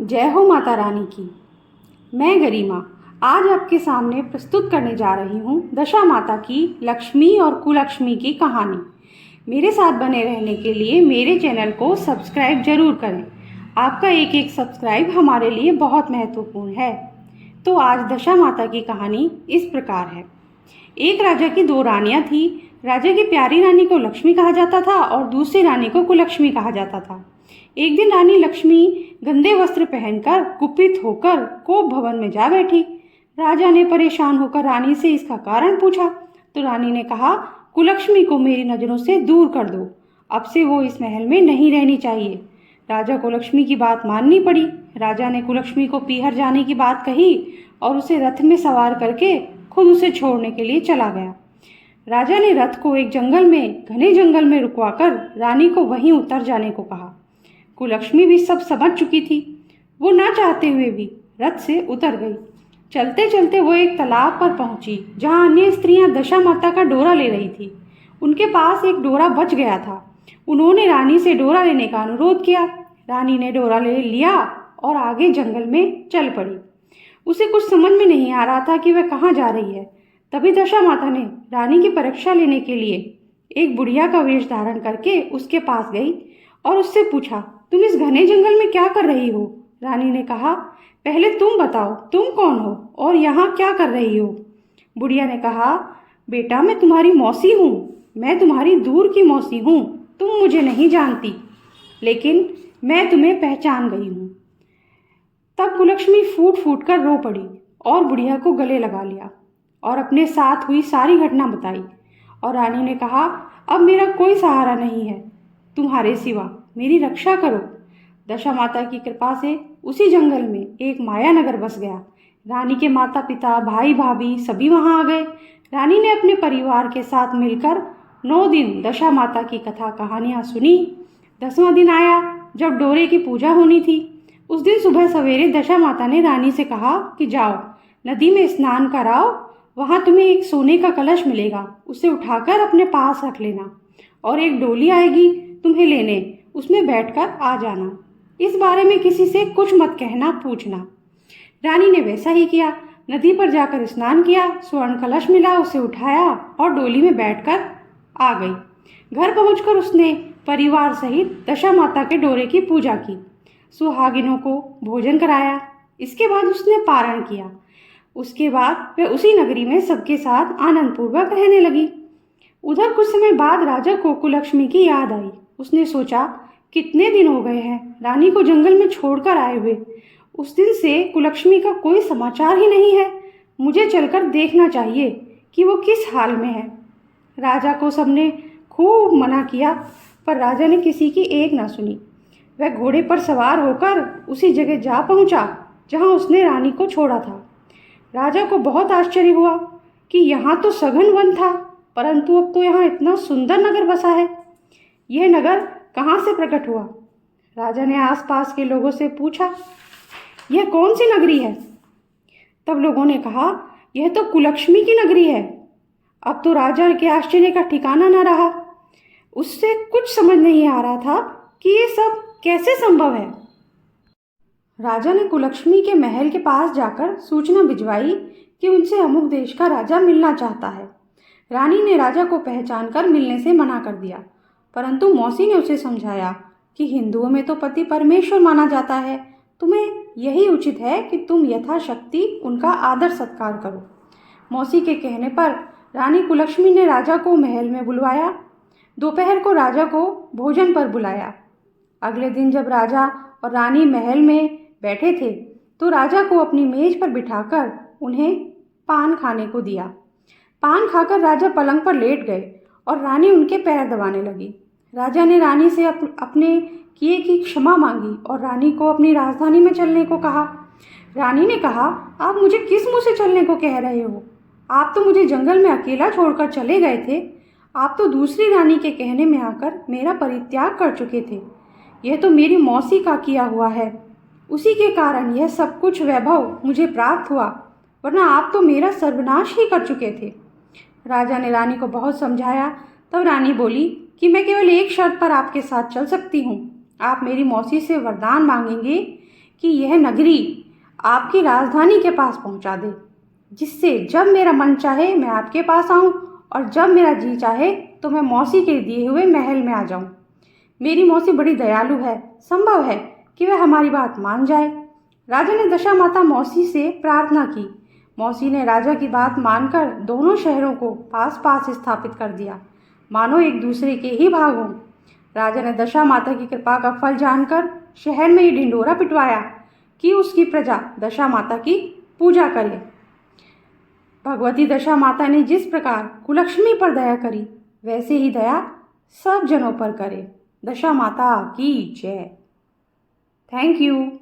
जय हो माता रानी की। मैं गरिमा आज आपके सामने प्रस्तुत करने जा रही हूँ दशा माता की लक्ष्मी और कुलक्ष्मी की कहानी। मेरे साथ बने रहने के लिए मेरे चैनल को सब्सक्राइब जरूर करें। आपका एक एक सब्सक्राइब हमारे लिए बहुत महत्वपूर्ण है। तो आज दशा माता की कहानी इस प्रकार है। एक राजा की दो रानियां थी। राजा की प्यारी रानी को लक्ष्मी कहा जाता था और दूसरी रानी को कुलक्ष्मी कहा जाता था। एक दिन रानी लक्ष्मी गंदे वस्त्र पहनकर कुपित होकर कोप भवन में जा बैठी। राजा ने परेशान होकर रानी से इसका कारण पूछा तो रानी ने कहा, कुलक्ष्मी को मेरी नज़रों से दूर कर दो। अब से वो इस महल में नहीं रहनी चाहिए। राजा को लक्ष्मी की बात माननी पड़ी। राजा ने कुलक्ष्मी को पीहर जाने की बात कही और उसे रथ में सवार करके खुद उसे छोड़ने के लिए चला गया। राजा ने रथ को एक घने जंगल में रुकवाकर रानी को वहीं उतर जाने को कहा। कुलक्ष्मी भी सब समझ चुकी थी। वो ना चाहते हुए भी रथ से उतर गई। चलते चलते वो एक तालाब पर पहुंची जहां अन्य स्त्रियां दशा माता का डोरा ले रही थी। उनके पास एक डोरा बच गया था। उन्होंने रानी से डोरा लेने का अनुरोध किया। रानी ने डोरा ले लिया और आगे जंगल में चल पड़ी। उसे कुछ समझ में नहीं आ रहा था कि वह कहाँ जा रही है। तभी दशा माता ने रानी की परीक्षा लेने के लिए एक बुढ़िया का वेश धारण करके उसके पास गई और उससे पूछा, तुम इस घने जंगल में क्या कर रही हो? रानी ने कहा, पहले तुम बताओ, तुम कौन हो और यहाँ क्या कर रही हो? बुढ़िया ने कहा, बेटा मैं तुम्हारी मौसी हूँ। मैं तुम्हारी दूर की मौसी हूँ। तुम मुझे नहीं जानती, लेकिन मैं तुम्हें पहचान गई हूँ। तब कुलक्ष्मी फूट फूट कर रो पड़ी और बुढ़िया को गले लगा लिया और अपने साथ हुई सारी घटना बताई। और रानी ने कहा, अब मेरा कोई सहारा नहीं है तुम्हारे सिवा, मेरी रक्षा करो। दशा माता की कृपा से उसी जंगल में एक माया नगर बस गया। रानी के माता पिता, भाई भाभी सभी वहां आ गए। रानी ने अपने परिवार के साथ मिलकर 9 दिन दशा माता की कथा कहानियां सुनी। 10वां दिन आया जब डोरे की पूजा होनी थी। उस दिन सुबह सवेरे दशा माता ने रानी से कहा कि जाओ नदी में स्नान कराओ, वहां तुम्हें एक सोने का कलश मिलेगा, उसे उठाकर अपने पास रख लेना और एक डोली आएगी तुम्हें लेने, उसमें बैठकर आ जाना। इस बारे में किसी से कुछ मत कहना पूछना। रानी ने वैसा ही किया। नदी पर जाकर स्नान किया, स्वर्ण कलश मिला, उसे उठाया और डोली में बैठकर आ गई। घर पहुंचकर उसने परिवार सहित दशा माता के डोरे की पूजा की, सुहागिनों को भोजन कराया। इसके बाद उसने पारण किया। उसके बाद वह उसी नगरी में सबके साथ आनंद पूर्वक रहने लगी। उधर कुछ समय बाद राजा को कुलक्ष्मी की याद आई। उसने सोचा, कितने दिन हो गए हैं रानी को जंगल में छोड़कर आए हुए। उस दिन से कुलक्ष्मी का कोई समाचार ही नहीं है। मुझे चलकर देखना चाहिए कि वो किस हाल में है। राजा को सबने खूब मना किया, पर राजा ने किसी की एक ना सुनी। वह घोड़े पर सवार होकर उसी जगह जा पहुंचा जहां उसने रानी को छोड़ा था। राजा को बहुत आश्चर्य हुआ कि यहाँ तो सघन वन था, परंतु अब तो यहाँ इतना सुंदर नगर बसा है। यह नगर कहाँ से प्रकट हुआ? राजा ने आसपास के लोगों से पूछा, यह कौन सी नगरी है? तब लोगों ने कहा, यह तो कुलक्ष्मी की नगरी है। अब तो राजा के आश्चर्य का ठिकाना न रहा। उससे कुछ समझ नहीं आ रहा था कि ये सब कैसे संभव है। राजा ने कुलक्ष्मी के महल के पास जाकर सूचना भिजवाई कि उनसे अमुक देश का राजा मिलना चाहता है। रानी ने राजा को पहचानकर मिलने से मना कर दिया, परंतु मौसी ने उसे समझाया कि हिंदुओं में तो पति परमेश्वर माना जाता है, तुम्हें यही उचित है कि तुम यथाशक्ति उनका आदर सत्कार करो। मौसी के कहने पर रानी कुलक्ष्मी ने राजा को महल में बुलवाया। दोपहर को राजा को भोजन पर बुलाया। अगले दिन जब राजा और रानी महल में बैठे थे तो राजा को अपनी मेज पर बिठाकर उन्हें पान खाने को दिया। पान खाकर राजा पलंग पर लेट गए और रानी उनके पैर दबाने लगी। राजा ने रानी से अपने किए की क्षमा मांगी और रानी को अपनी राजधानी में चलने को कहा। रानी ने कहा, आप मुझे किस मुंह से चलने को कह रहे हो? आप तो मुझे जंगल में अकेला छोड़कर चले गए थे। आप तो दूसरी रानी के कहने में आकर मेरा परित्याग कर चुके थे। यह तो मेरी मौसी का किया हुआ है, उसी के कारण यह सब कुछ वैभव मुझे प्राप्त हुआ, वरना आप तो मेरा सर्वनाश ही कर चुके थे। राजा ने रानी को बहुत समझाया। तब रानी बोली कि मैं केवल एक शर्त पर आपके साथ चल सकती हूँ। आप मेरी मौसी से वरदान मांगेंगे कि यह नगरी आपकी राजधानी के पास पहुंचा दे, जिससे जब मेरा मन चाहे मैं आपके पास आऊं और जब मेरा जी चाहे तो मैं मौसी के दिए हुए महल में आ जाऊं। मेरी मौसी बड़ी दयालु है, संभव है कि वह हमारी बात मान जाए। राजा ने दशा माता मौसी से प्रार्थना की। मौसी ने राजा की बात मानकर दोनों शहरों को पास पास स्थापित कर दिया, मानो एक दूसरे के ही भाग हों। राजा ने दशा माता की कृपा का फल जानकर शहर में ही ढिंडोरा पिटवाया कि उसकी प्रजा दशा माता की पूजा करे। भगवती दशा माता ने जिस प्रकार कुलक्ष्मी पर दया करी, वैसे ही दया सब जनों पर करे। दशा माता की जय। Thank you.